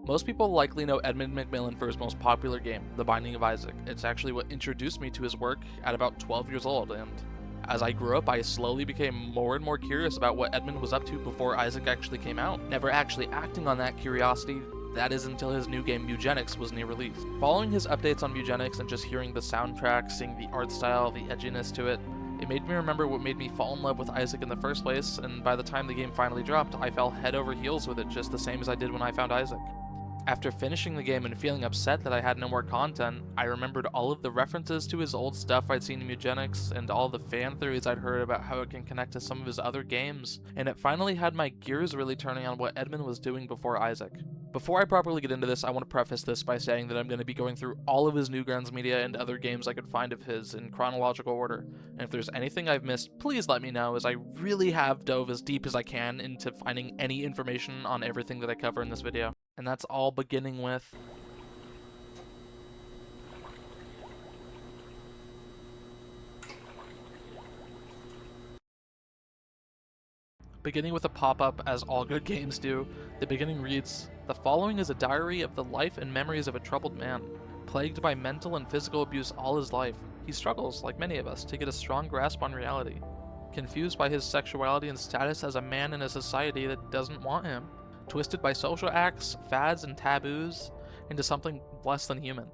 Most people likely know Edmund McMillen for his most popular game, The Binding of Isaac. It's actually what introduced me to his work at about 12 years old, and as I grew up, I slowly became more and more curious about what Edmund was up to before Isaac actually came out, never actually acting on that curiosity. That is until his new game Mewgenics was near release. Following his updates on Mewgenics and just hearing the soundtrack, seeing the art style, the edginess to it, it made me remember what made me fall in love with Isaac in the first place, and by the time the game finally dropped, I fell head over heels with it just the same as I did when I found Isaac. After finishing the game and feeling upset that I had no more content, I remembered all of the references to his old stuff I'd seen in Mewgenics and all the fan theories I'd heard about how it can connect to some of his other games, and it finally had my gears really turning on what Edmund was doing before Isaac. Before I properly get into this, I want to preface this by saying that I'm going to be going through all of his Newgrounds media and other games I could find of his in chronological order, and if there's anything I've missed, please let me know, as I really have dove as deep as I can into finding any information on everything that I cover in this video. And that's all beginning with a pop-up, as all good games do. The beginning reads, "The following is a diary of the life and memories of a troubled man. Plagued by mental and physical abuse all his life, he struggles, like many of us, to get a strong grasp on reality. Confused by his sexuality and status as a man in a society that doesn't want him. Twisted by social acts, fads, and taboos into something less than human.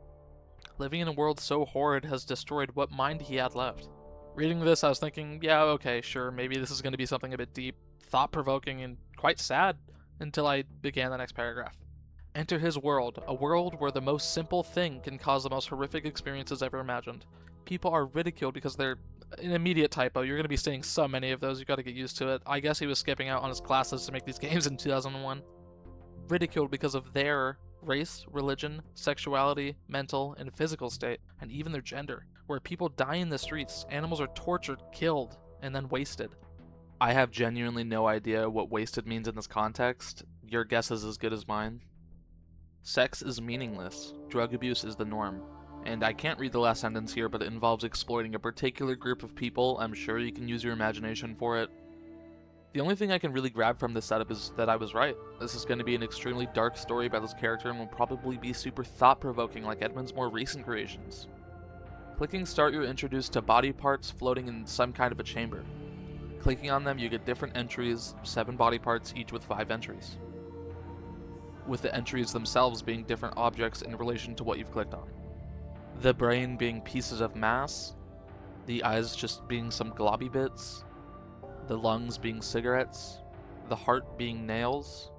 Living in a world so horrid has destroyed what mind he had left." Reading this, I was thinking, yeah, okay, sure, maybe this is going to be something a bit deep, thought-provoking, and quite sad, until I began the next paragraph. "Enter his world, a world where the most simple thing can cause the most horrific experiences ever imagined. People are ridiculed because they're an immediate typo. You're going to be seeing so many of those, you got to get used to it. I guess he was skipping out on his classes to make these games in 2001. Ridiculed because of their race, religion, sexuality, mental, and physical state, and even their gender, where people die in the streets, animals are tortured, killed, and then wasted." I have genuinely no idea what wasted means in this context. Your guess is as good as mine. "Sex is meaningless. Drug abuse is the norm." And I can't read the last sentence here, but it involves exploiting a particular group of people. I'm sure you can use your imagination for it. The only thing I can really grab from this setup is that I was right. This is going to be an extremely dark story about this character and will probably be super thought-provoking like Edmund's more recent creations. Clicking start, you're introduced to body parts floating in some kind of a chamber. Clicking on them, you get different entries, 7 body parts, each with 5 entries. With the entries themselves being different objects in relation to what you've clicked on. The brain being pieces of mass, the eyes just being some globby bits, the lungs being cigarettes, the heart being nails.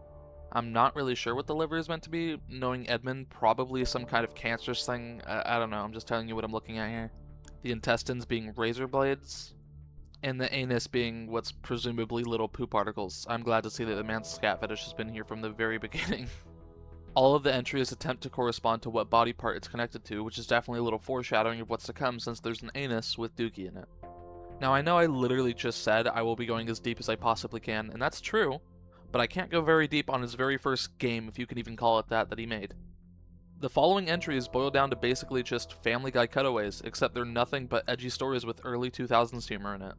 I'm not really sure what the liver is meant to be. Knowing Edmund, probably some kind of cancerous thing. I don't know, I'm just telling you what I'm looking at here. The intestines being razor blades, and the anus being what's presumably little poo particles. I'm glad to see that the man's scat fetish has been here from the very beginning. All of the entries attempt to correspond to what body part it's connected to, which is definitely a little foreshadowing of what's to come since there's an anus with dookie in it. Now I know I literally just said I will be going as deep as I possibly can, and that's true, but I can't go very deep on his very first game, if you can even call it that he made. The following entries boil down to basically just Family Guy cutaways, except they're nothing but edgy stories with early 2000s humor in it.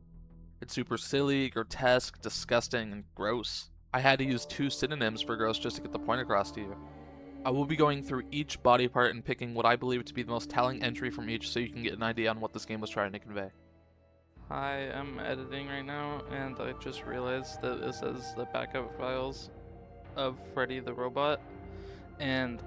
It's super silly, grotesque, disgusting, and gross. I had to use 2 synonyms for gross just to get the point across to you. I will be going through each body part and picking what I believe to be the most telling entry from each so you can get an idea on what this game was trying to convey. Hi, I'm editing right now, and I just realized that it says the backup files of Freddy the Robot, and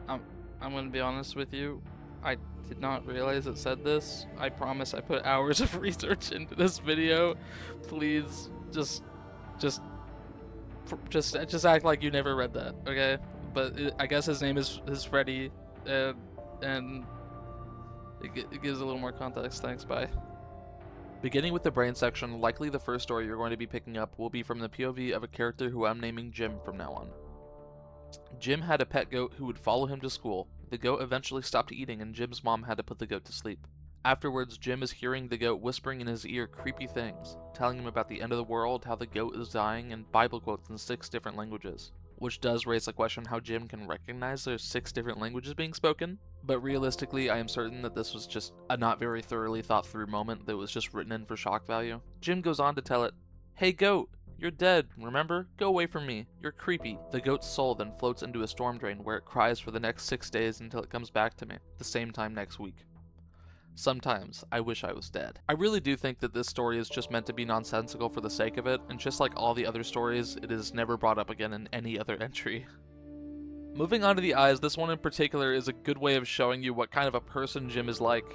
I'm gonna be honest with you, I did not realize it said this. I promise I put hours of research into this video. Please, just act like you never read that, okay? But I guess his name is Freddy, and it gives a little more context. Thanks, bye. Beginning with the brain section, likely the first story you're going to be picking up will be from the POV of a character who I'm naming Jim from now on. Jim had a pet goat who would follow him to school. The goat eventually stopped eating and Jim's mom had to put the goat to sleep. Afterwards, Jim is hearing the goat whispering in his ear creepy things, telling him about the end of the world, how the goat is dying, and Bible quotes in 6 different languages. Which does raise the question how Jim can recognize there's 6 different languages being spoken, but realistically I am certain that this was just a not very thoroughly thought through moment that was just written in for shock value. Jim goes on to tell it, "Hey goat, You're dead, remember? Go away from me. You're creepy. The goat's soul then floats into a storm drain where it cries for the next 6 days until it comes back to me, the same time next week. Sometimes, I wish I was dead. I really do think that this story is just meant to be nonsensical for the sake of it, and just like all the other stories, it is never brought up again in any other entry. Moving on to the eyes, this one in particular is a good way of showing you what kind of a person Jim is like.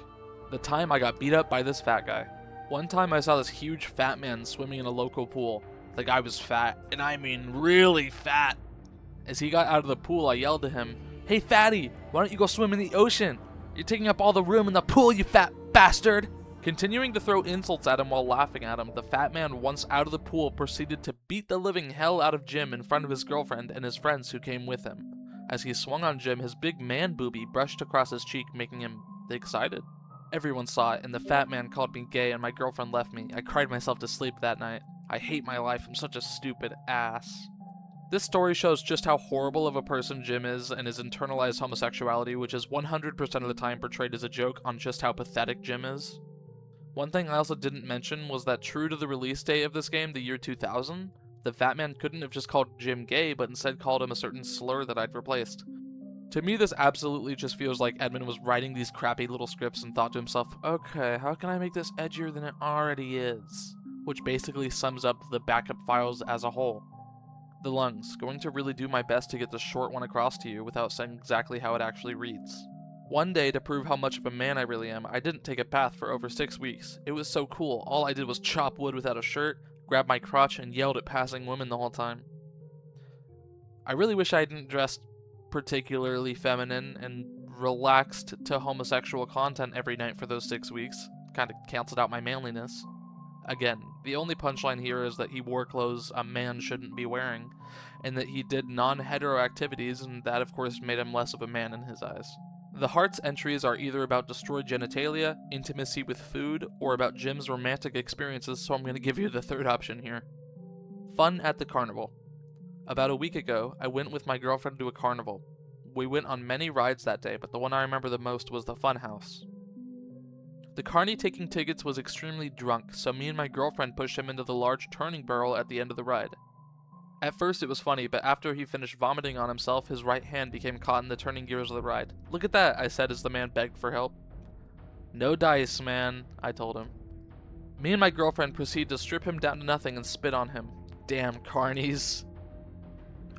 The time I got beat up by this fat guy. One time I saw this huge fat man swimming in a local pool. The guy was fat, and I mean really fat. As he got out of the pool, I yelled to him, "Hey fatty, why don't you go swim in the ocean? You're taking up all the room in the pool, you fat bastard!" Continuing to throw insults at him while laughing at him, the fat man, once out of the pool, proceeded to beat the living hell out of Jim in front of his girlfriend and his friends who came with him. As he swung on Jim, his big man boobie brushed across his cheek, making him excited. Everyone saw it, and the fat man called me gay, and my girlfriend left me. I cried myself to sleep that night. I hate my life. I'm such a stupid ass. This story shows just how horrible of a person Jim is and his internalized homosexuality, which is 100% of the time portrayed as a joke on just how pathetic Jim is. One thing I also didn't mention was that true to the release date of this game, the year 2000, the fat man couldn't have just called Jim gay, but instead called him a certain slur that I'd replaced. To me, this absolutely just feels like Edmund was writing these crappy little scripts and thought to himself, okay, how can I make this edgier than it already is? Which basically sums up the backup files as a whole. The lungs, going to really do my best to get this short one across to you without saying exactly how it actually reads. One day, to prove how much of a man I really am, I didn't take a bath for over 6 weeks. It was so cool, all I did was chop wood without a shirt, grab my crotch, and yelled at passing women the whole time. I really wish I hadn't dressed particularly feminine and relaxed to homosexual content every night for those 6 weeks. Kinda canceled out my manliness. Again, the only punchline here is that he wore clothes a man shouldn't be wearing, and that he did non-hetero activities, and that of course made him less of a man in his eyes. The Hearts entries are either about destroyed genitalia, intimacy with food, or about Jim's romantic experiences, so I'm going to give you the third option here. Fun at the carnival. About a week ago, I went with my girlfriend to a carnival. We went on many rides that day, but the one I remember the most was the fun house. The carny taking tickets was extremely drunk, so me and my girlfriend pushed him into the large turning barrel at the end of the ride. At first it was funny, but after he finished vomiting on himself, his right hand became caught in the turning gears of the ride. "Look at that," I said as the man begged for help. "No dice, man," I told him. Me and my girlfriend proceeded to strip him down to nothing and spit on him. Damn carnies.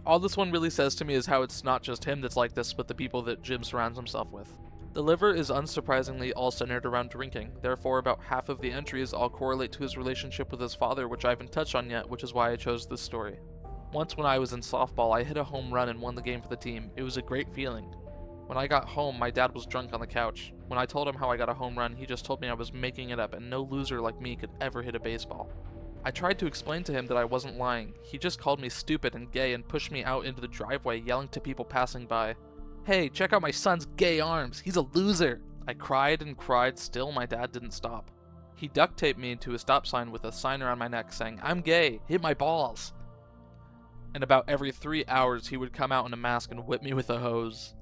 All this one really says to me is how it's not just him that's like this, but the people that Jim surrounds himself with. The liver is unsurprisingly all centered around drinking, therefore about half of the entries all correlate to his relationship with his father, which I haven't touched on yet, which is why I chose this story. Once when I was in softball, I hit a home run and won the game for the team. It was a great feeling. When I got home, my dad was drunk on the couch. When I told him how I got a home run, he just told me I was making it up and no loser like me could ever hit a baseball. I tried to explain to him that I wasn't lying. He just called me stupid and gay and pushed me out into the driveway, yelling to people passing by, "Hey, check out my son's gay arms. He's a loser." I cried and cried, still my dad didn't stop. He duct taped me into a stop sign with a sign around my neck saying, "I'm gay, hit my balls." And about every 3 hours he would come out in a mask and whip me with a hose.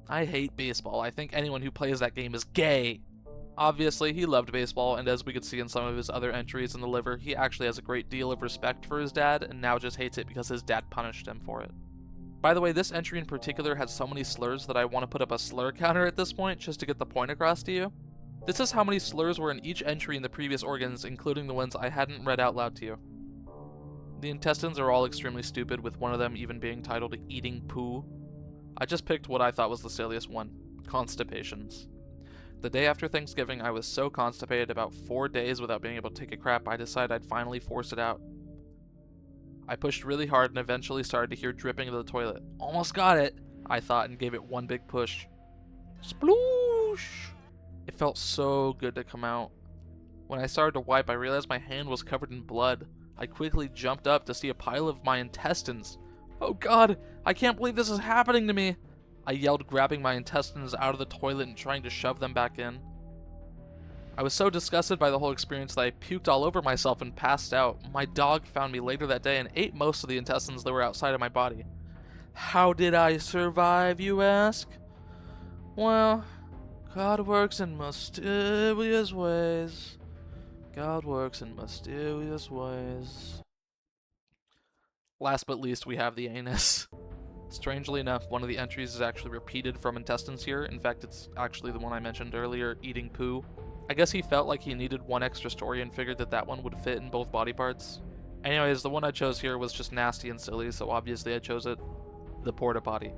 I hate baseball. I think anyone who plays that game is gay. Obviously, he loved baseball, and as we could see in some of his other entries in the liver, he actually has a great deal of respect for his dad, and now just hates it because his dad punished him for it. By the way, this entry in particular has so many slurs that I want to put up a slur counter at this point, just to get the point across to you. This is how many slurs were in each entry in the previous organs, including the ones I hadn't read out loud to you. The intestines are all extremely stupid, with one of them even being titled Eating Poo. I just picked what I thought was the silliest one, constipations. The day after Thanksgiving, I was so constipated about 4 days without being able to take a crap, I decided I'd finally force it out. I pushed really hard and eventually started to hear dripping into the toilet. Almost got it, I thought, and gave it one big push. Sploosh! It felt so good to come out. When I started to wipe, I realized my hand was covered in blood. I quickly jumped up to see a pile of my intestines. "Oh God, I can't believe this is happening to me!" I yelled, grabbing my intestines out of the toilet and trying to shove them back in. I was so disgusted by the whole experience that I puked all over myself and passed out. My dog found me later that day and ate most of the intestines that were outside of my body. How did I survive, you ask? Well, God works in mysterious ways. God works in mysterious ways. Last but least, we have the anus. Strangely enough, one of the entries is actually repeated from intestines here. In fact, it's actually the one I mentioned earlier, eating poo. I guess he felt like he needed one extra story and figured that that one would fit in both body parts. Anyways, the one I chose here was just nasty and silly, so obviously I chose it. The porta potty.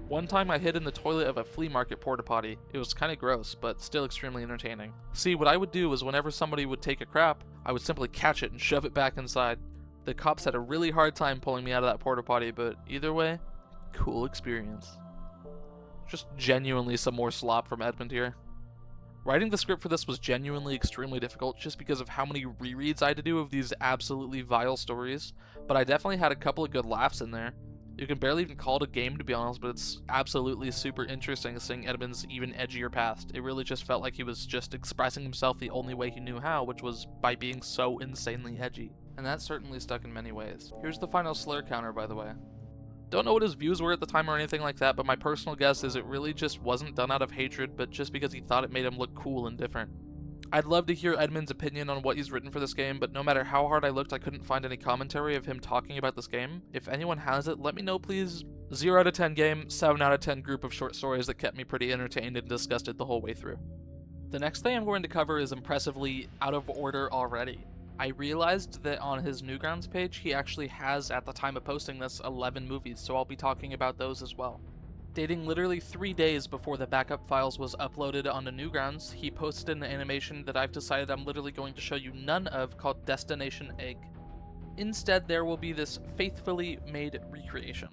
One time I hid in the toilet of a flea market porta potty. It was kinda gross, but still extremely entertaining. See, what I would do was whenever somebody would take a crap, I would simply catch it and shove it back inside. The cops had a really hard time pulling me out of that porta potty, but either way, cool experience. Just genuinely some more slop from Edmund here. Writing the script for this was genuinely extremely difficult just because of how many rereads I had to do of these absolutely vile stories, but I definitely had a couple of good laughs in there. You can barely even call it a game, to be honest, but it's absolutely super interesting seeing Edmund's even edgier past. It really just felt like he was just expressing himself the only way he knew how, which was by being so insanely edgy. And that certainly stuck in many ways. Here's the final slur counter, by the way. Don't know what his views were at the time or anything like that, but my personal guess is it really just wasn't done out of hatred, but just because he thought it made him look cool and different. I'd love to hear Edmund's opinion on what he's written for this game, but no matter how hard I looked, I couldn't find any commentary of him talking about this game. If anyone has it, let me know, please. 0 out of 10 game, 7 out of 10 group of short stories that kept me pretty entertained and disgusted the whole way through. The next thing I'm going to cover is impressively out of order already. I realized that on his Newgrounds page, he actually has, at the time of posting this, 11 movies, so I'll be talking about those as well. Dating literally 3 days before the backup files was uploaded onto Newgrounds, he posted an animation that I've decided I'm literally going to show you none of called Destination Egg. Instead, there will be this faithfully made recreation.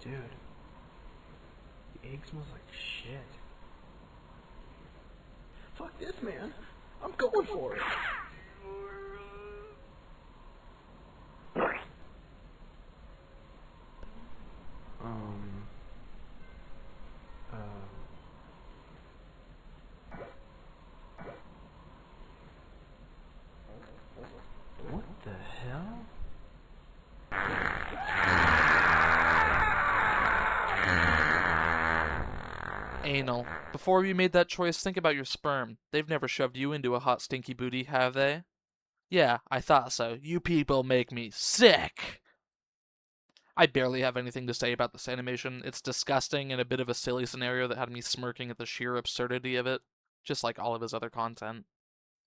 Dude, the egg smells like shit. Fuck this, man. I'm going for it. What the hell? Anal. Before you made that choice, think about your sperm. They've never shoved you into a hot stinky booty, have they? Yeah, I thought so. You people make me sick! I barely have anything to say about this animation. It's disgusting and a bit of a silly scenario that had me smirking at the sheer absurdity of it, just like all of his other content.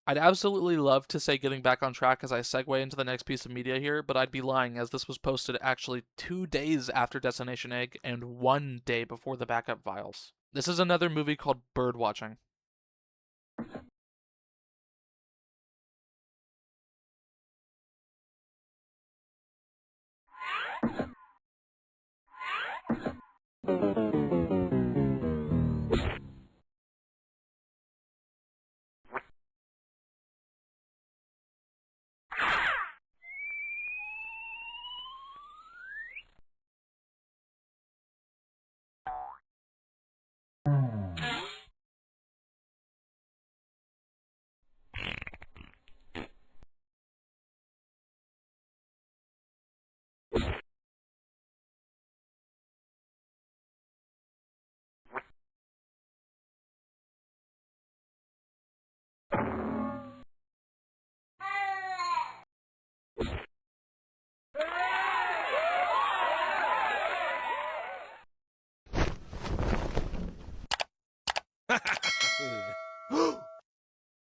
I'd absolutely love to say getting back on track as I segue into the next piece of media here, but I'd be lying as this was posted actually 2 days after Destination Egg and 1 day before the backup files. This is another movie called Birdwatching.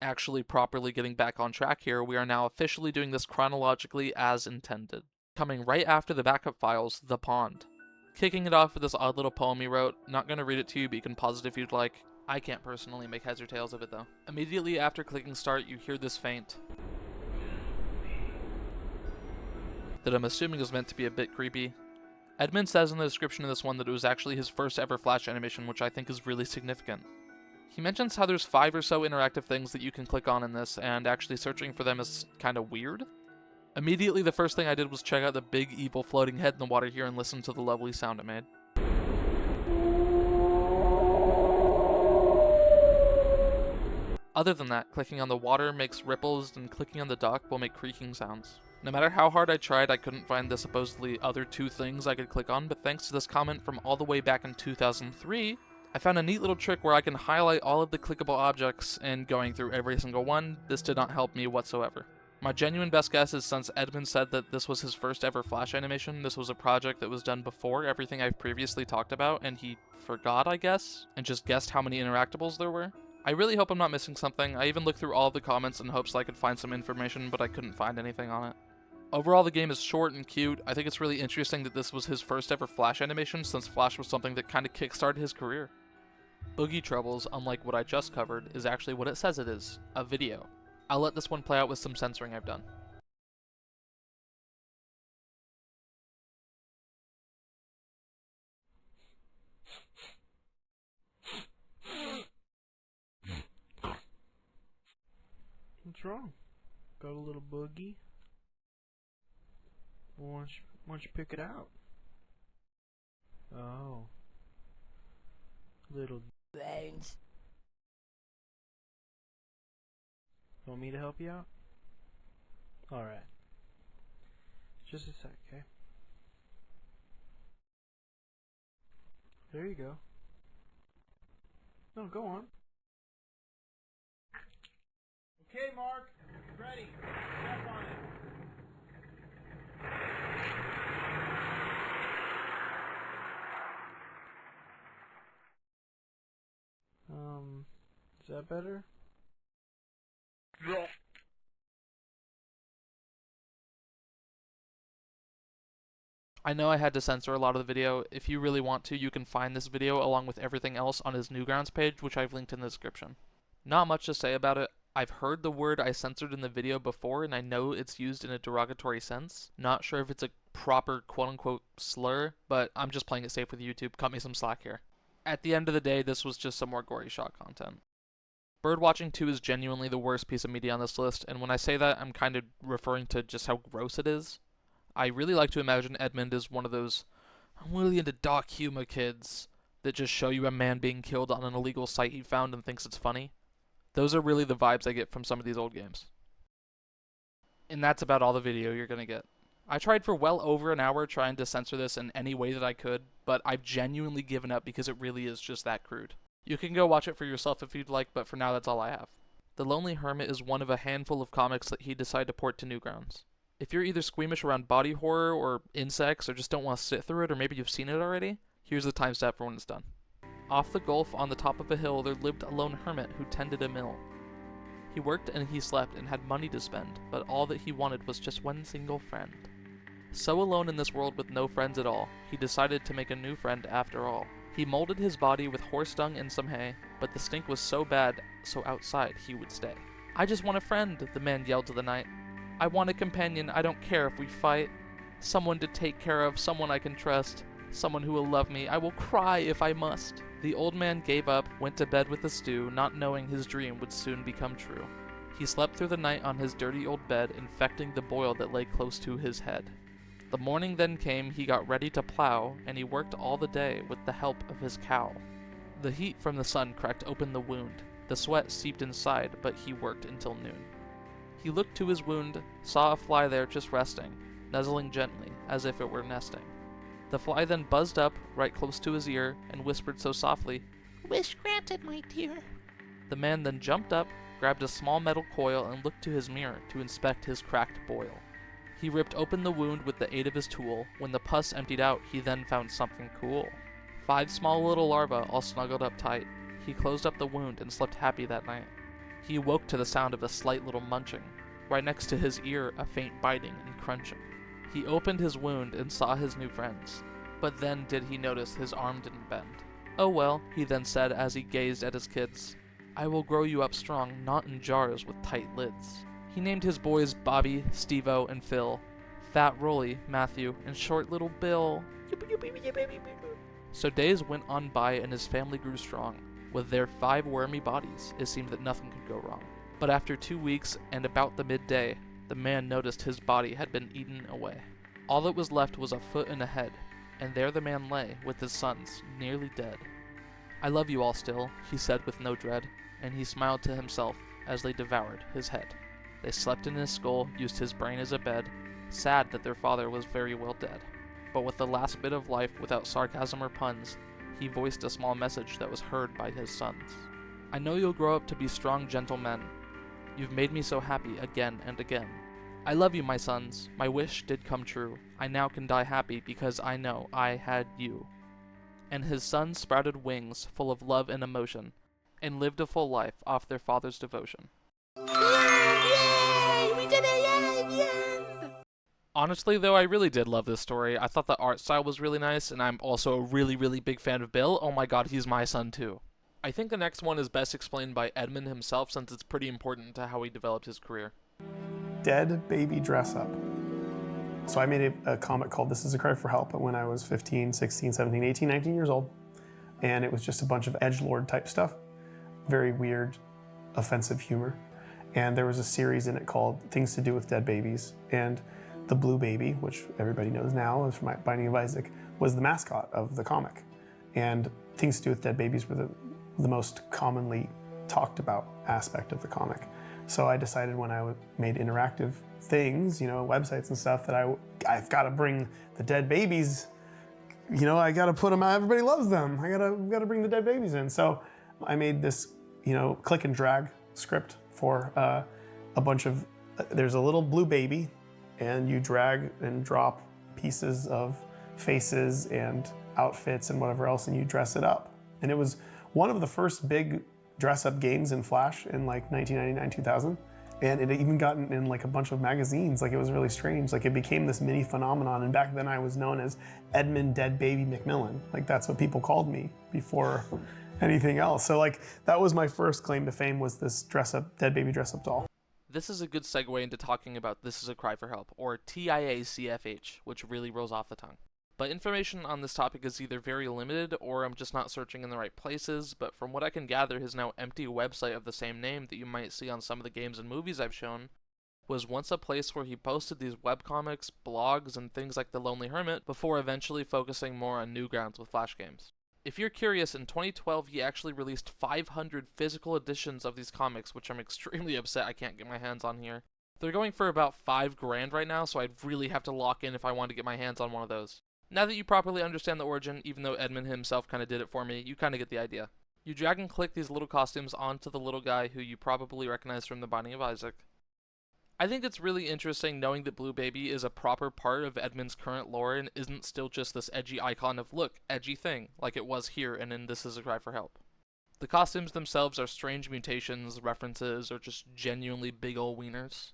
Actually properly getting back on track here, we are now officially doing this chronologically as intended. Coming right after the backup files, The Pond. Kicking it off with this odd little poem he wrote. Not gonna read it to you, but you can pause it if you'd like. I can't personally make heads or tails of it though. Immediately after clicking start, you hear this faint that I'm assuming is meant to be a bit creepy. Edmund says in the description of this one that it was actually his first ever Flash animation, which I think is really significant. He mentions how there's 5 or so interactive things that you can click on in this, and actually searching for them is kinda weird. Immediately the first thing I did was check out the big evil floating head in the water here and listen to the lovely sound it made. Other than that, clicking on the water makes ripples and clicking on the dock will make creaking sounds. No matter how hard I tried, I couldn't find the supposedly other two things I could click on, but thanks to this comment from all the way back in 2003, I found a neat little trick where I can highlight all of the clickable objects, and going through every single one, this did not help me whatsoever. My genuine best guess is since Edmund said that this was his first ever Flash animation, this was a project that was done before everything I've previously talked about, and he forgot, I guess, and just guessed how many interactables there were. I really hope I'm not missing something. I even looked through all of the comments in hopes that I could find some information, but I couldn't find anything on it. Overall, the game is short and cute. I think it's really interesting that this was his first ever Flash animation, since Flash was something that kind of kickstarted his career. Boogie Troubles, unlike what I just covered, is actually what it says it is, a video. I'll let this one play out with some censoring I've done. What's wrong? Got a little boogie? Why don't you pick it out? Oh. Little Thanks. Want me to help you out? Alright. Just a sec, okay? There you go. No, go on. Okay, Mark. Ready. Step on it. Is that better? I know I had to censor a lot of the video. If you really want to, you can find this video along with everything else on his Newgrounds page, which I've linked in the description. Not much to say about it. I've heard the word I censored in the video before, and I know it's used in a derogatory sense. Not sure if it's a proper quote-unquote slur, but I'm just playing it safe with YouTube. Cut me some slack here. At the end of the day, this was just some more gory shot content. Birdwatching 2 is genuinely the worst piece of media on this list, and when I say that, I'm kind of referring to just how gross it is. I really like to imagine Edmund is one of those I'm really into dark humor kids that just show you a man being killed on an illegal site he found and thinks it's funny. Those are really the vibes I get from some of these old games. And that's about all the video you're gonna get. I tried for well over an hour trying to censor this in any way that I could, but I've genuinely given up because it really is just that crude. You can go watch it for yourself if you'd like, but for now that's all I have. The Lonely Hermit is one of a handful of comics that he decided to port to Newgrounds. If you're either squeamish around body horror or insects or just don't want to sit through it, or maybe you've seen it already, here's the timestamp for when it's done. Off the Gulf on the top of a hill there lived a lone hermit who tended a mill. He worked and he slept and had money to spend, but all that he wanted was just one single friend. So alone in this world with no friends at all, he decided to make a new friend after all. He molded his body with horse dung and some hay, but the stink was so bad, so outside he would stay. I just want a friend, the man yelled to the night. I want a companion, I don't care if we fight. Someone to take care of, someone I can trust. Someone who will love me, I will cry if I must. The old man gave up, went to bed with the stew, not knowing his dream would soon become true. He slept through the night on his dirty old bed, infecting the boil that lay close to his head. The morning then came, he got ready to plow, and he worked all the day with the help of his cow. The heat from the sun cracked open the wound. The sweat seeped inside, but he worked until noon. He looked to his wound, saw a fly there just resting, nuzzling gently, as if it were nesting. The fly then buzzed up, right close to his ear, and whispered so softly, "Wish granted, my dear." The man then jumped up, grabbed a small metal coil, and looked to his mirror to inspect his cracked boil. He ripped open the wound with the aid of his tool. When the pus emptied out, he then found something cool. 5 small little larvae all snuggled up tight. He closed up the wound and slept happy that night. He awoke to the sound of a slight little munching. Right next to his ear, a faint biting and crunching. He opened his wound and saw his new friends. But then did he notice his arm didn't bend. "Oh well," he then said as he gazed at his kids. "I will grow you up strong, not in jars with tight lids." He named his boys Bobby, Steve-O, and Phil. Fat Rolly, Matthew, and short little Bill. So days went on by and his family grew strong. With their 5 wormy bodies, it seemed that nothing could go wrong. But after 2 weeks and about the midday, the man noticed his body had been eaten away. All that was left was a foot and a head, and there the man lay with his sons, nearly dead. "I love you all still," he said with no dread, and he smiled to himself as they devoured his head. They slept in his skull, used his brain as a bed, sad that their father was very well dead. But with the last bit of life, without sarcasm or puns, he voiced a small message that was heard by his sons. I know you'll grow up to be strong, gentle men. You've made me so happy again and again. I love you, my sons. My wish did come true. I now can die happy because I know I had you. And his sons sprouted wings full of love and emotion, and lived a full life off their father's devotion. Yay! We did it! Yay! The end! Honestly, though, I really did love this story. I thought the art style was really nice, and I'm also a really, really big fan of Bill. Oh my god, he's my son too. I think the next one is best explained by Edmund himself, since it's pretty important to how he developed his career. Dead baby dress up. So I made a comic called This Is a Cry for Help when I was 15, 16, 17, 18, 19 years old. And it was just a bunch of edgelord type stuff. Very weird, offensive humor. And there was a series in it called Things to Do with Dead Babies. And the blue baby, which everybody knows now is from my Binding of Isaac, was the mascot of the comic. And Things to Do with Dead Babies were the most commonly talked about aspect of the comic. So I decided when I made interactive things, websites and stuff, that I've got to bring the dead babies, I got to put them out. Everybody loves them. I got to bring the dead babies in. So I made this, click and drag script for a bunch of, there's a little blue baby, and you drag and drop pieces of faces and outfits and whatever else, and you dress it up. And it was one of the first big dress-up games in Flash in like 1999, 2000. And it had even gotten in like a bunch of magazines. Like, it was really strange. Like, it became this mini phenomenon. And back then I was known as Edmund Dead Baby McMillen. Like, that's what people called me before anything else. So like, that was my first claim to fame, was this dead baby dress-up doll. This is a good segue into talking about This Is a Cry for Help, or TIACFH, which really rolls off the tongue. But information on this topic is either very limited, or I'm just not searching in the right places, but from what I can gather, his now empty website of the same name that you might see on some of the games and movies I've shown was once a place where he posted these webcomics, blogs, and things like The Lonely Hermit, before eventually focusing more on Newgrounds with Flash games. If you're curious, in 2012 he actually released 500 physical editions of these comics, which I'm extremely upset I can't get my hands on here. They're going for about $5,000 right now, so I'd really have to lock in if I want to get my hands on one of those. Now that you properly understand the origin, even though Edmund himself kind of did it for me, you kind of get the idea. You drag and click these little costumes onto the little guy who you probably recognize from the Binding of Isaac. I think it's really interesting knowing that Blue Baby is a proper part of Edmund's current lore and isn't still just this edgy icon of, look, edgy thing, like it was here and in This Is a Cry for Help. The costumes themselves are strange mutations, references, or just genuinely big ol' wieners.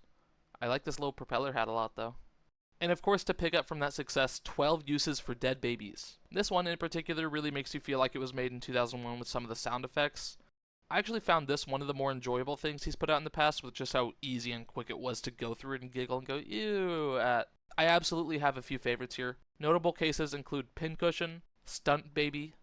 I like this little propeller hat a lot though. And of course, to pick up from that success, 12 uses for dead babies. This one in particular really makes you feel like it was made in 2001 with some of the sound effects. I actually found this one of the more enjoyable things he's put out in the past, with just how easy and quick it was to go through it and giggle and go, ew, at. I absolutely have a few favorites here. Notable cases include Pincushion, Stunt Baby,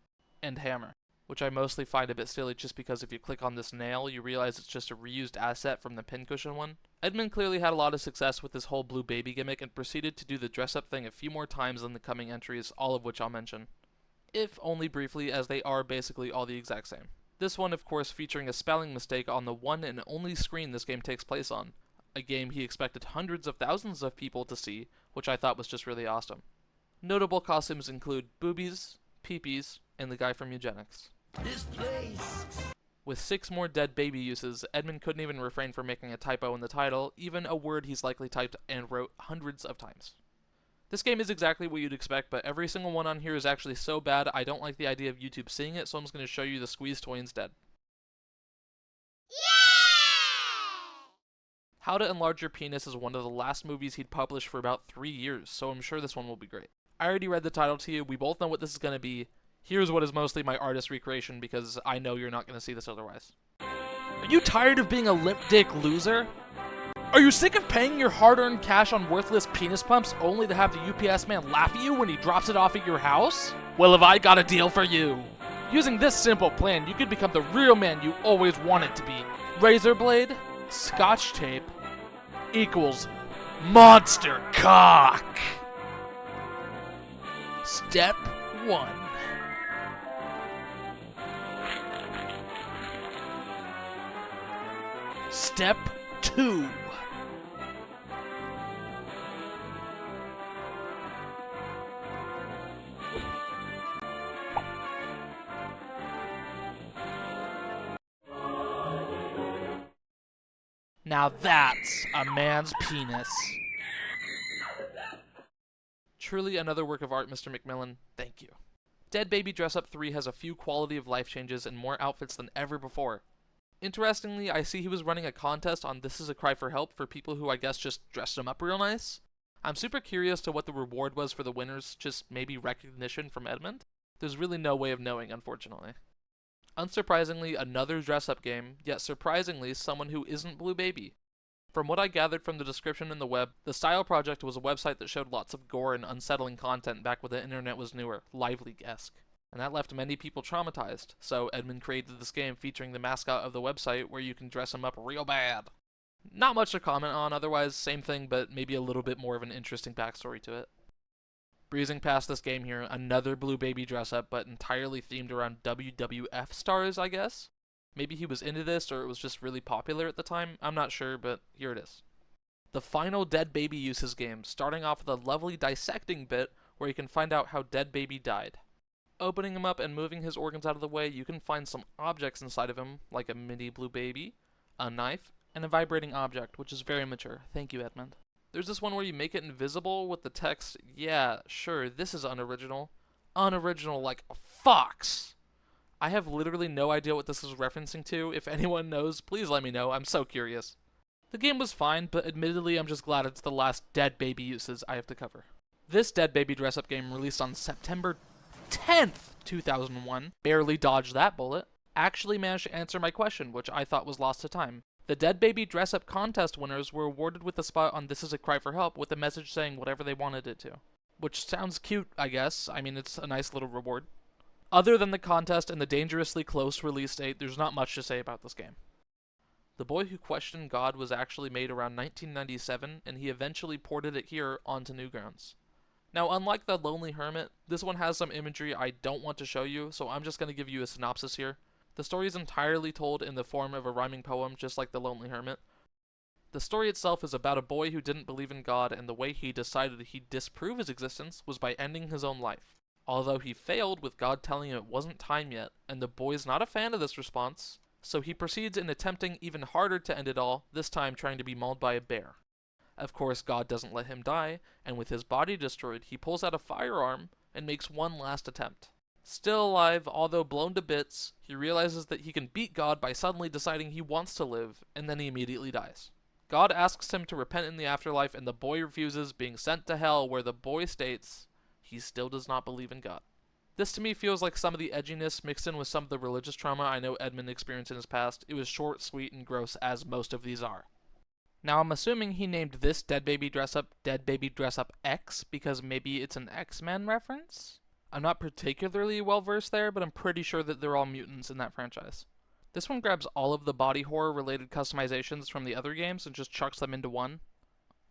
and Hammer, which I mostly find a bit silly just because if you click on this nail, you realize it's just a reused asset from the Pincushion one. Edmund clearly had a lot of success with this whole Blue Baby gimmick and proceeded to do the dress-up thing a few more times in the coming entries, all of which I'll mention. If only briefly, as they are basically all the exact same. This one, of course, featuring a spelling mistake on the one and only screen this game takes place on. A game he expected hundreds of thousands of people to see, which I thought was just really awesome. Notable costumes include boobies, peepees, and the guy from Mewgenics. This place! With 6 more dead baby uses, Edmund couldn't even refrain from making a typo in the title, even a word he's likely typed and wrote hundreds of times. This game is exactly what you'd expect, but every single one on here is actually so bad I don't like the idea of YouTube seeing it, so I'm just going to show you the squeeze toy instead. Yeah! How to Enlarge Your Penis is one of the last movies he'd published for about 3 years, so I'm sure this one will be great. I already read the title to you, we both know what this is going to be. Here's what is mostly my artist recreation, because I know you're not going to see this otherwise. Are you tired of being a limp dick loser? Are you sick of paying your hard-earned cash on worthless penis pumps only to have the UPS man laugh at you when he drops it off at your house? Well, have I got a deal for you. Using this simple plan, you could become the real man you always wanted to be. Razor blade, scotch tape, equals monster cock. Step 1. Step 2. Now that's a man's penis. Truly another work of art, Mr. McMillen. Thank you. Dead Baby Dress Up 3 has a few quality of life changes and more outfits than ever before. Interestingly, I see he was running a contest on This Is a Cry for Help for people who I guess just dressed him up real nice. I'm super curious to what the reward was for the winners, just maybe recognition from Edmund? There's really no way of knowing, unfortunately. Unsurprisingly, another dress-up game, yet surprisingly, someone who isn't Blue Baby. From what I gathered from the description in the web, the Style Project was a website that showed lots of gore and unsettling content back when the internet was newer, Lively-esque. And that left many people traumatized, so Edmund created this game featuring the mascot of the website where you can dress him up real bad. Not much to comment on, otherwise same thing, but maybe a little bit more of an interesting backstory to it. Breezing past this game here, another Blue Baby dress-up, but entirely themed around WWF stars, I guess? Maybe he was into this, or it was just really popular at the time, I'm not sure, but here it is. The final Dead Baby uses game, starting off with a lovely dissecting bit where you can find out how Dead Baby died. Opening him up and moving his organs out of the way, you can find some objects inside of him, like a mini Blue Baby, a knife, and a vibrating object, which is very mature. Thank you, Edmund. There's this one where you make it invisible with the text, yeah, sure, this is unoriginal. Unoriginal like a fox! I have literally no idea what this is referencing to. If anyone knows, please let me know. I'm so curious. The game was fine, but admittedly I'm just glad it's the last Dead Baby uses I have to cover. This Dead Baby dress-up game released on September 10th, 2001, barely dodged that bullet, actually managed to answer my question, which I thought was lost to time. The Dead Baby dress-up contest winners were awarded with a spot on This Is a Cry for Help with a message saying whatever they wanted it to. Which sounds cute, I guess. I mean, it's a nice little reward. Other than the contest and the dangerously close release date, there's not much to say about this game. The Boy Who Questioned God was actually made around 1997, and he eventually ported it here onto Newgrounds. Now, unlike The Lonely Hermit, this one has some imagery I don't want to show you, so I'm just going to give you a synopsis here. The story is entirely told in the form of a rhyming poem, just like The Lonely Hermit. The story itself is about a boy who didn't believe in God, and the way he decided he'd disprove his existence was by ending his own life. Although he failed with God telling him it wasn't time yet, and the boy's not a fan of this response, so he proceeds in attempting even harder to end it all, this time trying to be mauled by a bear. Of course, God doesn't let him die, and with his body destroyed, he pulls out a firearm and makes one last attempt. Still alive, although blown to bits, he realizes that he can beat God by suddenly deciding he wants to live, and then he immediately dies. God asks him to repent in the afterlife, and the boy refuses, being sent to hell, where the boy states he still does not believe in God. This to me feels like some of the edginess mixed in with some of the religious trauma I know Edmund experienced in his past. It was short, sweet, and gross, as most of these are. Now, I'm assuming he named this Dead Baby Dress-Up Dead Baby Dress-Up X because maybe it's an X-Men reference? I'm not particularly well-versed there, but I'm pretty sure that they're all mutants in that franchise. This one grabs all of the body horror-related customizations from the other games and just chucks them into one.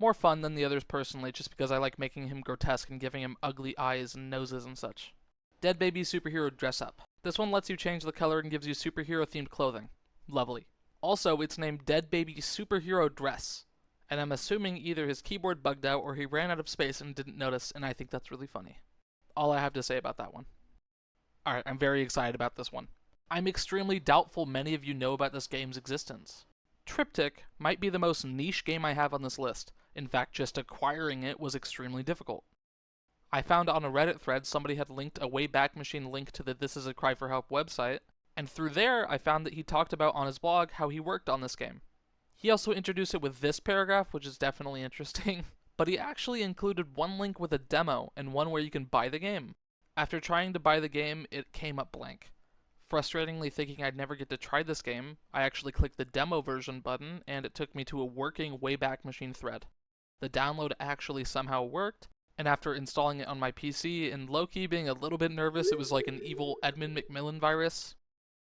More fun than the others personally, just because I like making him grotesque and giving him ugly eyes and noses and such. Dead Baby Superhero Dress-Up. This one lets you change the color and gives you superhero-themed clothing. Lovely. Also, it's named Dead Baby Superhero Dress, and I'm assuming either his keyboard bugged out or he ran out of space and didn't notice, and I think that's really funny. All I have to say about that one. Alright, I'm very excited about this one. I'm extremely doubtful many of you know about this game's existence. Triptych might be the most niche game I have on this list. In fact, just acquiring it was extremely difficult. I found on a Reddit thread somebody had linked a Wayback Machine link to the This Is a Cry for Help website, and through there I found that he talked about on his blog how he worked on this game. He also introduced it with this paragraph, which is definitely interesting, but he actually included one link with a demo and one where you can buy the game. After trying to buy the game, it came up blank. Frustratingly thinking I'd never get to try this game, I actually clicked the demo version button and it took me to a working Wayback Machine thread. The download actually somehow worked, and after installing it on my PC and low-key being a little bit nervous it was like an evil Edmund McMillen virus,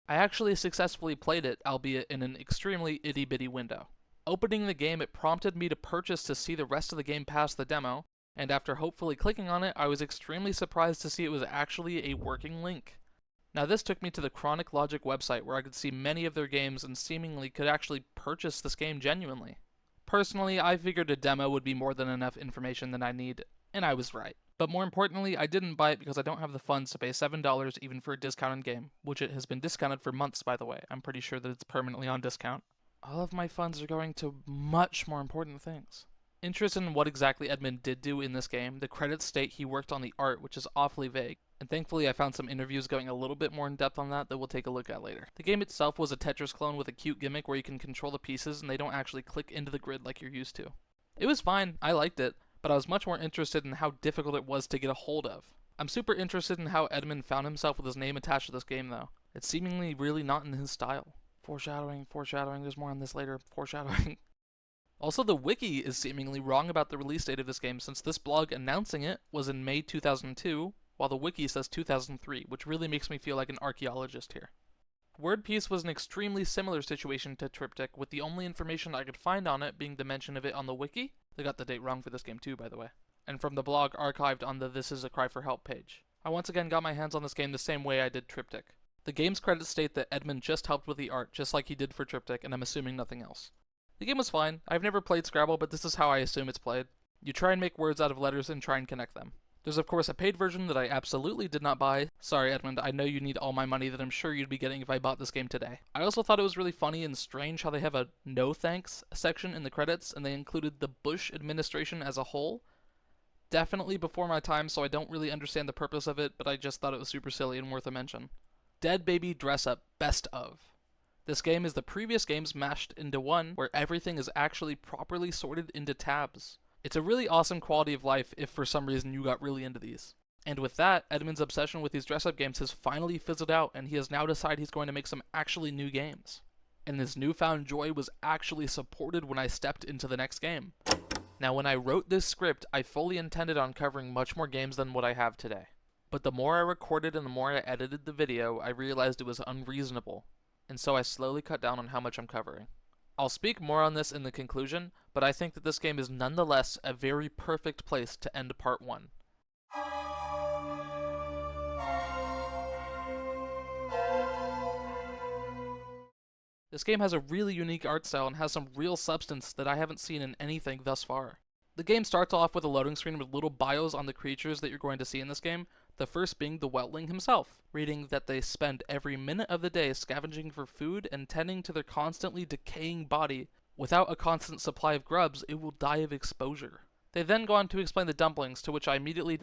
I actually successfully played it, albeit in an extremely itty-bitty window. Opening the game, it prompted me to purchase to see the rest of the game past the demo, and after hopefully clicking on it, I was extremely surprised to see it was actually a working link. Now this took me to the Chronic Logic website where I could see many of their games and seemingly could actually purchase this game genuinely. Personally, I figured a demo would be more than enough information that I need, and I was right. But more importantly, I didn't buy it because I don't have the funds to pay $7 even for a discounted game, which it has been discounted for months, by the way. I'm pretty sure that it's permanently on discount. All of my funds are going to much more important things. Interested in what exactly Edmund did do in this game, the credits state he worked on the art, which is awfully vague, and thankfully I found some interviews going a little bit more in depth on that we'll take a look at later. The game itself was a Tetris clone with a cute gimmick where you can control the pieces and they don't actually click into the grid like you're used to. It was fine, I liked it, but I was much more interested in how difficult it was to get a hold of. I'm super interested in how Edmund found himself with his name attached to this game though. It's seemingly really not in his style. Foreshadowing, there's more on this later, foreshadowing. Also, the wiki is seemingly wrong about the release date of this game since this blog announcing it was in May 2002, while the wiki says 2003, which really makes me feel like an archaeologist here. Word Peace was an extremely similar situation to Triptych, with the only information I could find on it being the mention of it on the wiki. They got the date wrong for this game too, by the way. And from the blog archived on the This Is a Cry for Help page. I once again got my hands on this game the same way I did Triptych. The game's credits state that Edmund just helped with the art, just like he did for Triptych, and I'm assuming nothing else. The game was fine. I've never played Scrabble, but this is how I assume it's played. You try and make words out of letters and try and connect them. There's of course a paid version that I absolutely did not buy. Sorry Edmund, I know you need all my money that I'm sure you'd be getting if I bought this game today. I also thought it was really funny and strange how they have a no thanks section in the credits and they included the Bush administration as a whole. Definitely before my time, so I don't really understand the purpose of it, but I just thought it was super silly and worth a mention. Dead Baby Dress Up Best Of. This game is the previous games mashed into one, where everything is actually properly sorted into tabs. It's a really awesome quality of life if for some reason you got really into these. And with that, Edmund's obsession with these dress-up games has finally fizzled out, and he has now decided he's going to make some actually new games. And this newfound joy was actually supported when I stepped into the next game. Now when I wrote this script, I fully intended on covering much more games than what I have today. But the more I recorded and the more I edited the video, I realized it was unreasonable. And so I slowly cut down on how much I'm covering. I'll speak more on this in the conclusion, but I think that this game is nonetheless a very perfect place to end part 1. This game has a really unique art style and has some real substance that I haven't seen in anything thus far. The game starts off with a loading screen with little bios on the creatures that you're going to see in this game, the first being the Weltling himself, reading that they spend every minute of the day scavenging for food and tending to their constantly decaying body. Without a constant supply of grubs, it will die of exposure. They then go on to explain the dumplings, to which I immediately...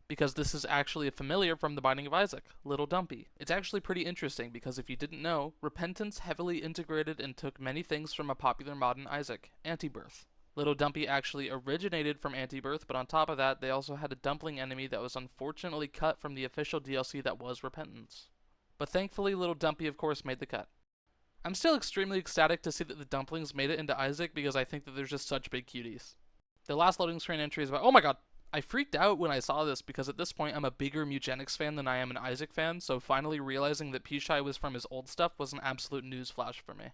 because this is actually a familiar from The Binding of Isaac, Little Dumpy. It's actually pretty interesting because if you didn't know, Repentance heavily integrated and took many things from a popular mod in Isaac, Antibirth. Little Dumpy actually originated from Antibirth, but on top of that, they also had a dumpling enemy that was unfortunately cut from the official DLC that was Repentance. But thankfully, Little Dumpy of course made the cut. I'm still extremely ecstatic to see that the dumplings made it into Isaac because I think that they're just such big cuties. The last loading screen entry is about, oh my god, I freaked out when I saw this because at this point I'm a bigger Mewgenics fan than I am an Isaac fan, so finally realizing that Pishai was from his old stuff was an absolute news flash for me.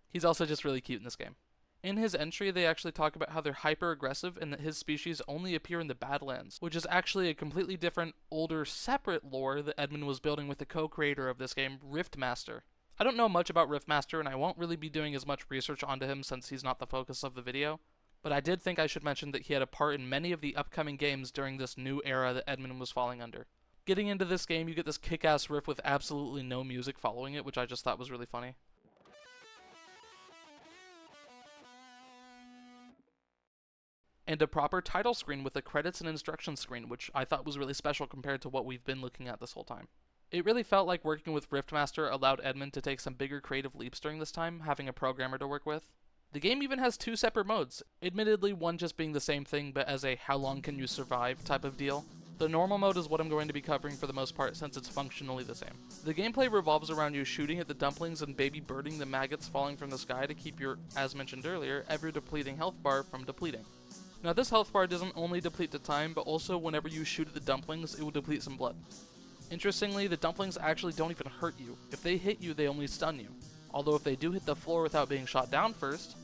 He's also just really cute in this game. In his entry, they actually talk about how they're hyper-aggressive and that his species only appear in the Badlands, which is actually a completely different, older, separate lore that Edmund was building with the co-creator of this game, Riftmaster. I don't know much about Riftmaster, and I won't really be doing as much research onto him since he's not the focus of the video, but I did think I should mention that he had a part in many of the upcoming games during this new era that Edmund was falling under. Getting into this game, you get this kick-ass riff with absolutely no music following it, which I just thought was really funny. And a proper title screen with a credits and instructions screen, which I thought was really special compared to what we've been looking at this whole time. It really felt like working with Riftmaster allowed Edmund to take some bigger creative leaps during this time, having a programmer to work with. The game even has 2 separate modes, admittedly one just being the same thing but as a how long can you survive type of deal. The normal mode is what I'm going to be covering for the most part since it's functionally the same. The gameplay revolves around you shooting at the dumplings and baby birding the maggots falling from the sky to keep your, as mentioned earlier, ever depleting health bar from depleting. Now this health bar doesn't only deplete to time, but also whenever you shoot at the dumplings, it will deplete some blood. Interestingly, the dumplings actually don't even hurt you. If they hit you, they only stun you. Although if they do hit the floor without being shot down first,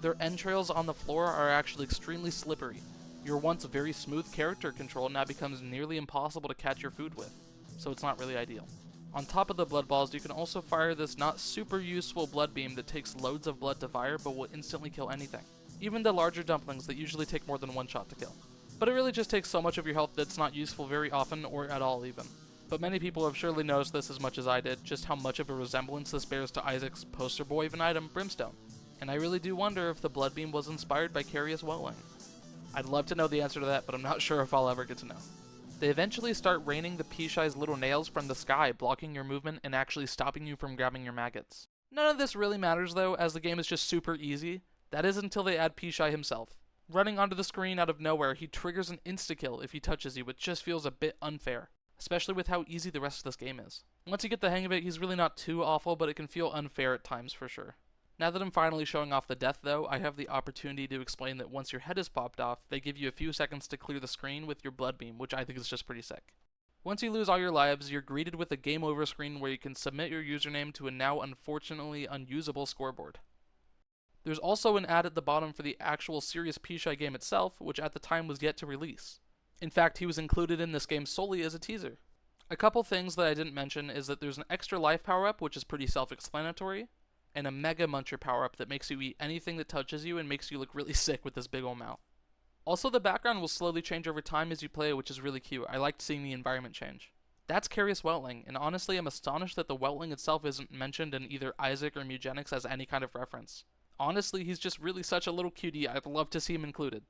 their entrails on the floor are actually extremely slippery. Your once very smooth character control now becomes nearly impossible to catch your food with. so it's not really ideal. On top of the blood balls, you can also fire this not super useful blood beam that takes loads of blood to fire but will instantly kill anything, even the larger dumplings that usually take more than one shot to kill. But it really just takes so much of your health that's not useful very often or at all even. But many people have surely noticed this as much as I did, just how much of a resemblance this bears to Isaac's poster boy of an item, Brimstone. And I really do wonder if the blood beam was inspired by Carious Weltling. I'd love to know the answer to that, but I'm not sure if I'll ever get to know. They eventually start raining the Pishai's little nails from the sky, blocking your movement and actually stopping you from grabbing your maggots. None of this really matters though, as the game is just super easy. That is until they add Pishai himself. Running onto the screen out of nowhere, he triggers an insta-kill if he touches you, which just feels a bit unfair, especially with how easy the rest of this game is. Once you get the hang of it, he's really not too awful, but it can feel unfair at times for sure. Now that I'm finally showing off the death though, I have the opportunity to explain that once your head is popped off, they give you a few seconds to clear the screen with your blood beam, which I think is just pretty sick. Once you lose all your lives, you're greeted with a game over screen where you can submit your username to a now unfortunately unusable scoreboard. There's also an ad at the bottom for the actual Serious Pishai game itself, which at the time was yet to release. In fact, he was included in this game solely as a teaser. A couple things that I didn't mention is that there's an extra life power-up, which is pretty self-explanatory, and a Mega Muncher power-up that makes you eat anything that touches you and makes you look really sick with this big ol' mouth. Also, the background will slowly change over time as you play, which is really cute. I liked seeing the environment change. That's Carious Weltling, and honestly I'm astonished that the Weltling itself isn't mentioned in either Isaac or Mewgenics as any kind of reference. Honestly, he's just really such a little cutie. I'd love to see him included.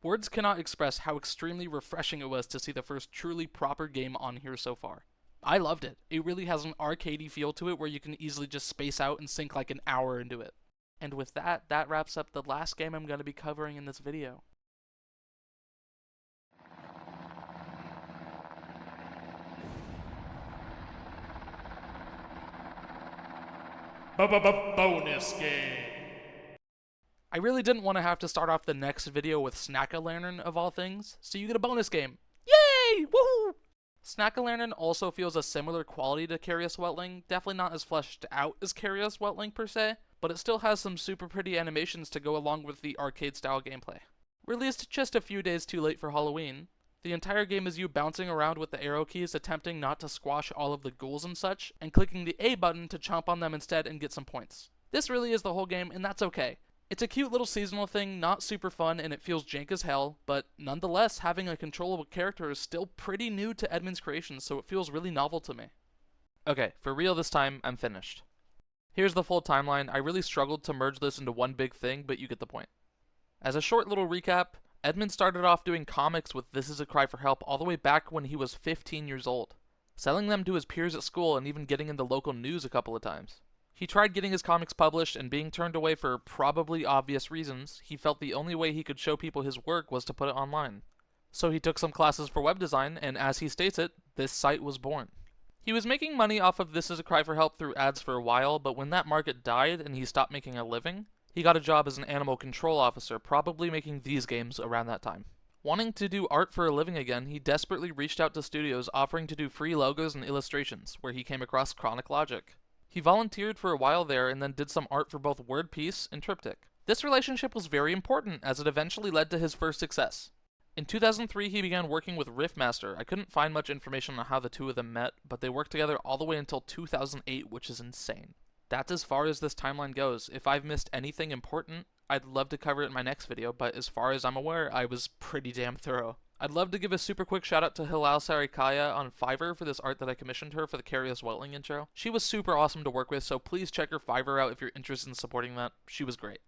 Words cannot express how extremely refreshing it was to see the first truly proper game on here so far. I loved it. It really has an arcadey feel to it where you can easily just space out and sink like an hour into it. And with that, that wraps up the last game I'm going to be covering in this video. Bonus game. I really didn't want to have to start off the next video with Snack-a-Lantern of all things, so you get a bonus game. Yay! Woohoo! Snack-a-Lantern also feels a similar quality to Carious Weltling, definitely not as fleshed out as Carious Weltling per se, but it still has some super pretty animations to go along with the arcade-style gameplay. Released just a few days too late for Halloween, the entire game is you bouncing around with the arrow keys, attempting not to squash all of the ghouls and such, and clicking the A button to chomp on them instead and get some points. This really is the whole game, and that's okay. It's a cute little seasonal thing, not super fun, and it feels jank as hell, but nonetheless, having a controllable character is still pretty new to Edmund's creation, so it feels really novel to me. Okay, for real this time, I'm finished. Here's the full timeline. I really struggled to merge this into one big thing, but you get the point. As a short little recap, Edmund started off doing comics with This Is a Cry for Help all the way back when he was 15 years old, selling them to his peers at school and even getting into local news a couple of times. He tried getting his comics published, and being turned away for probably obvious reasons, he felt the only way he could show people his work was to put it online. So he took some classes for web design, and as he states it, this site was born. He was making money off of This Is a Cry for Help through ads for a while, but when that market died and he stopped making a living, he got a job as an animal control officer, probably making these games around that time. Wanting to do art for a living again, he desperately reached out to studios offering to do free logos and illustrations, where he came across Chronic Logic. He volunteered for a while there and then did some art for both Word Piece and Triptych. This relationship was very important as it eventually led to his first success. In 2003, he began working with Riffmaster. I couldn't find much information on how the two of them met, but they worked together all the way until 2008, which is insane. That's as far as this timeline goes. If I've missed anything important, I'd love to cover it in my next video, but as far as I'm aware, I was pretty damn thorough. I'd love to give a super quick shout out to Hilal Sarikaya on Fiverr for this art that I commissioned her for the Carious Weltling intro. She was super awesome to work with, so please check her Fiverr out if you're interested in supporting that. She was great.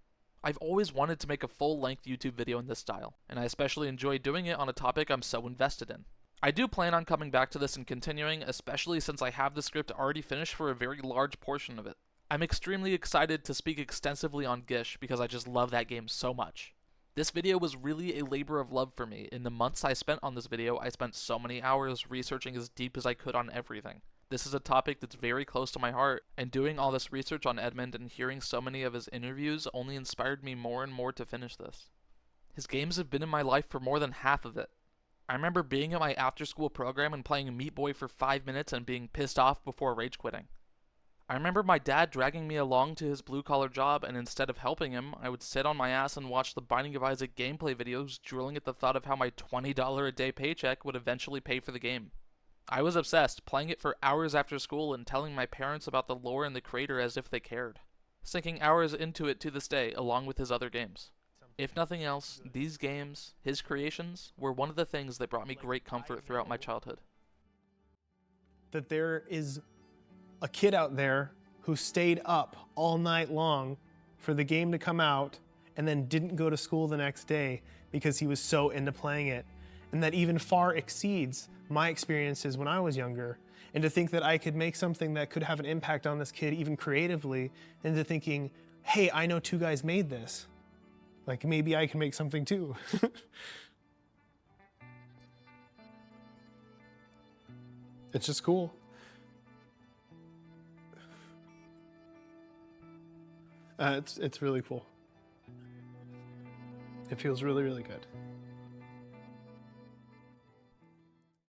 I've always wanted to make a full-length YouTube video in this style, and I especially enjoy doing it on a topic I'm so invested in. I do plan on coming back to this and continuing, especially since I have the script already finished for a very large portion of it. I'm extremely excited to speak extensively on Gish because I just love that game so much. This video was really a labor of love for me. In the months I spent on this video, I spent so many hours researching as deep as I could on everything. This is a topic that's very close to my heart, and doing all this research on Edmund and hearing so many of his interviews only inspired me more and more to finish this. His games have been in my life for more than half of it. I remember being at my after-school program and playing Meat Boy for 5 minutes and being pissed off before rage quitting. I remember my dad dragging me along to his blue-collar job, and instead of helping him, I would sit on my ass and watch the Binding of Isaac gameplay videos, drooling at the thought of how my $20 a day paycheck would eventually pay for the game. I was obsessed, playing it for hours after school and telling my parents about the lore and the creator as if they cared, sinking hours into it to this day along with his other games. If nothing else, these games, his creations, were one of the things that brought me great comfort throughout my childhood. That there is a kid out there who stayed up all night long for the game to come out and then didn't go to school the next day because he was so into playing it. And that even far exceeds my experiences when I was younger. And to think that I could make something that could have an impact on this kid even creatively, into thinking, hey, I know 2 guys made this. Like, maybe I can make something too. It's just cool. It's really cool. It feels really, really good.